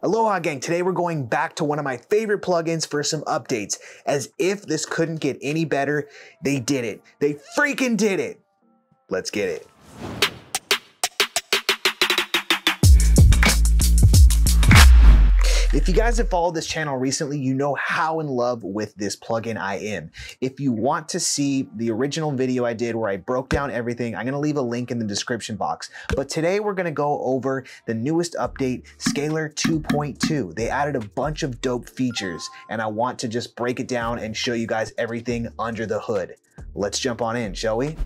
Aloha Gang, today we're going back to one of my favorite plugins for some updates. As if this couldn't get any better, they did it. They freaking did it. Let's get it. If you guys have followed this channel recently, you know how in love with this plugin I am. If you want to see the original video I did where I broke down everything, I'm gonna leave a link in the description box. But today we're gonna go over the newest update, SCALER 2.2. They added a bunch of dope features, and I want to just break it down and show you guys everything under the hood. Let's jump on in, shall we?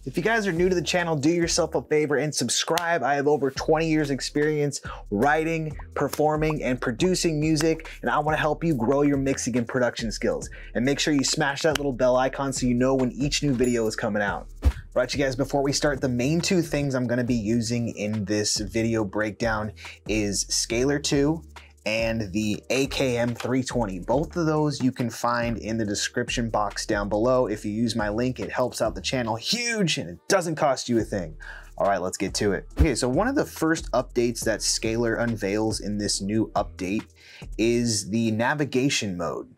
If you guys are new to the channel, do yourself a favor and subscribe. I have over 20 years experience writing, performing, and producing music, and I want to help you grow your mixing and production skills. And make sure you smash that little bell icon so you know when each new video is coming out. Right, you guys, before we start, the main two things I'm going to be using in this video breakdown is SCALER 2 and the AKM 320. Both of those you can find in the description box down below. If you use my link, it helps out the channel huge and it doesn't cost you a thing. All right, let's get to it. Okay, so one of the first updates that SCALER unveils in this new update is the navigation mode.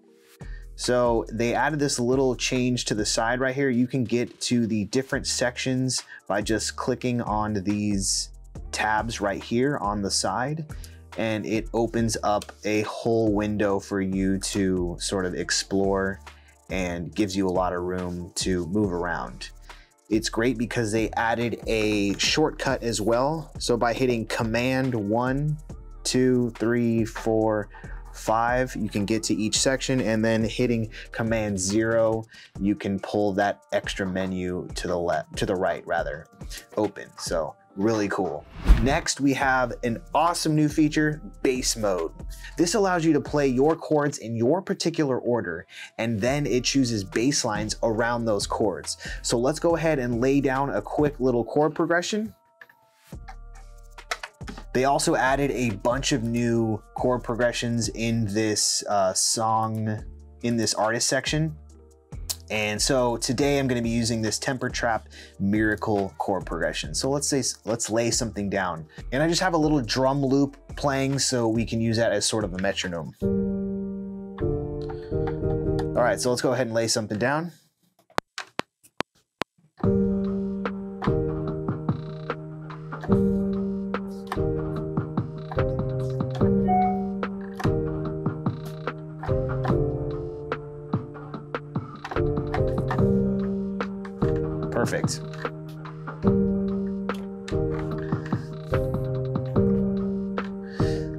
So they added this little change to the side right here. You can get to the different sections by just clicking on these tabs right here on the side, and it opens up a whole window for you to sort of explore and gives you a lot of room to move around. It's great because they added a shortcut as well. So by hitting Command 1, 2, 3, 4, 5, you can get to each section, and then hitting Command 0, you can pull that extra menu to the left, to the right rather, open. So really cool. Next, we have an awesome new feature, bass mode. This allows you to play your chords in your particular order, and then it chooses bass lines around those chords. So let's go ahead and lay down a quick little chord progression. They also added a bunch of new chord progressions in this in this artist section. And so today I'm going to be using this Temper Trap Miracle chord progression. So let's lay something down. And I just have a little drum loop playing so we can use that as sort of a metronome. All right, so let's go ahead and lay something down. Perfect.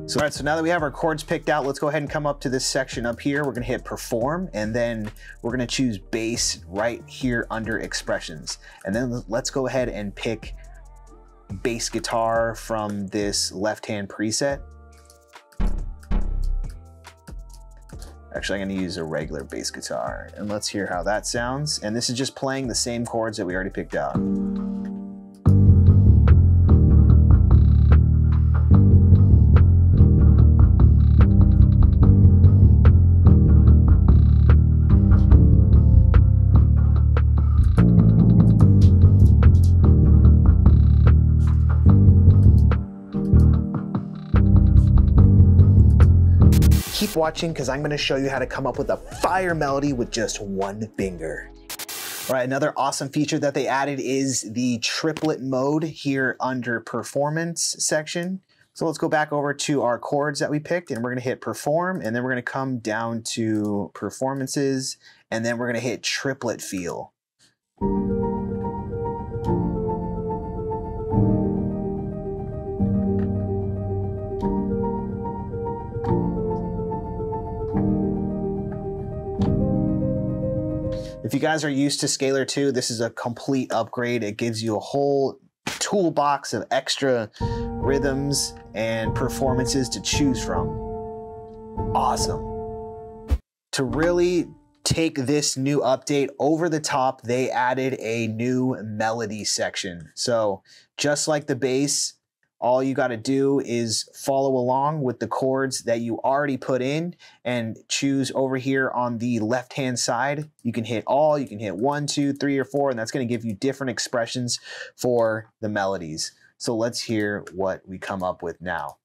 So, all right, so now that we have our chords picked out, let's go ahead and come up to this section up here. We're gonna hit perform, and then we're gonna choose bass right here under expressions. And then let's go ahead and pick bass guitar from this left-hand preset. Actually, I'm gonna use a regular bass guitar, and let's hear how that sounds. And this is just playing the same chords that we already picked out. Keep watching, because I'm going to show you how to come up with a fire melody with just one finger. All right, another awesome feature that they added is the triplet mode here under performance section. So let's go back over to our chords that we picked, and we're going to hit perform, and then we're going to come down to performances, and then we're going to hit triplet feel. If you guys are used to SCALER 2, this is a complete upgrade. It gives you a whole toolbox of extra rhythms and performances to choose from. Awesome. To really take this new update over the top, they added a new melody section. So just like the bass, all you got to do is follow along with the chords that you already put in and choose over here on the left hand side. You can hit all, you can hit 1, 2, 3, or 4, and that's going to give you different expressions for the melodies. So let's hear what we come up with now.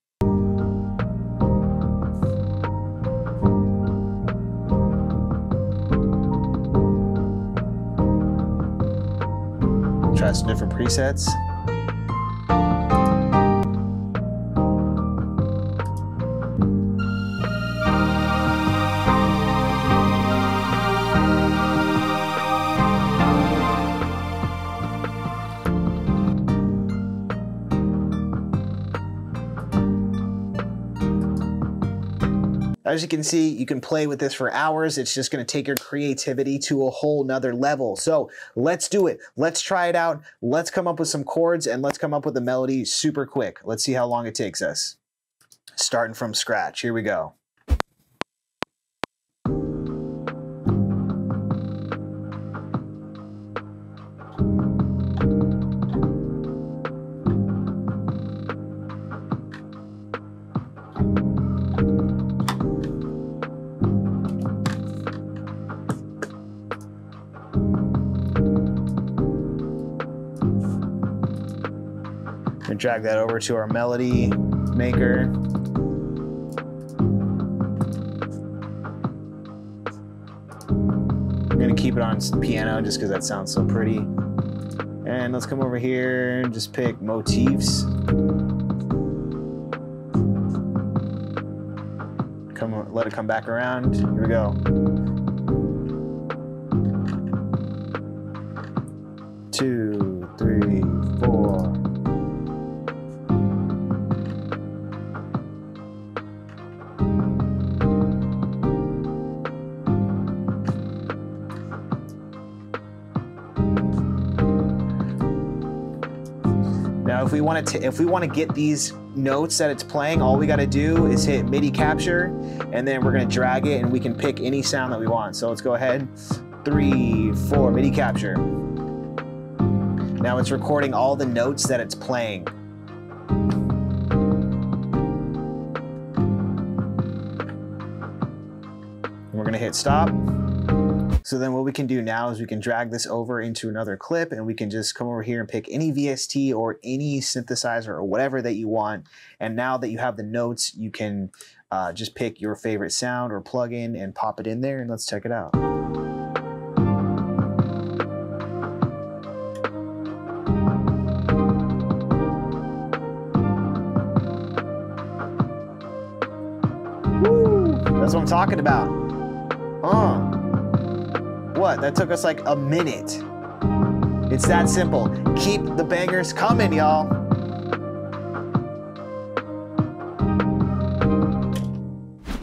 Try some different presets. As you can see, you can play with this for hours. It's just gonna take your creativity to a whole nother level. So let's do it. Let's try it out. Let's come up with some chords and let's come up with a melody super quick. Let's see how long it takes us. Starting from scratch, here we go. And drag that over to our melody maker. I'm gonna keep it on piano just because that sounds so pretty. And let's come over here and just pick motifs. Let it come back around. Here we go. 2, 3, 4. Now, if we want to get these notes that it's playing, all we got to do is hit MIDI capture, and then we're going to drag it, and we can pick any sound that we want. So let's go ahead. 3, 4, MIDI capture. Now it's recording all the notes that it's playing. And we're going to hit stop. So then what we can do now is we can drag this over into another clip, and we can just come over here and pick any VST or any synthesizer or whatever that you want. And now that you have the notes, you can just pick your favorite sound or plugin and pop it in there, and let's check it out. Woo! That's what I'm talking about. What? That took us like a minute. It's that simple. Keep the bangers coming, y'all.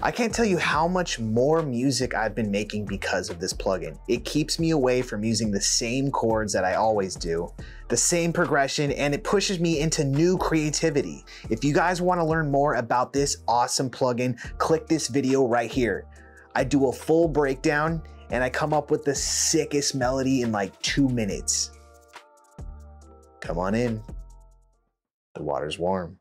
I can't tell you how much more music I've been making because of this plugin. It keeps me away from using the same chords that I always do, the same progression, and it pushes me into new creativity. If you guys want to learn more about this awesome plugin, click this video right here. I do a full breakdown and I come up with the sickest melody in like 2 minutes. Come on in. The water's warm.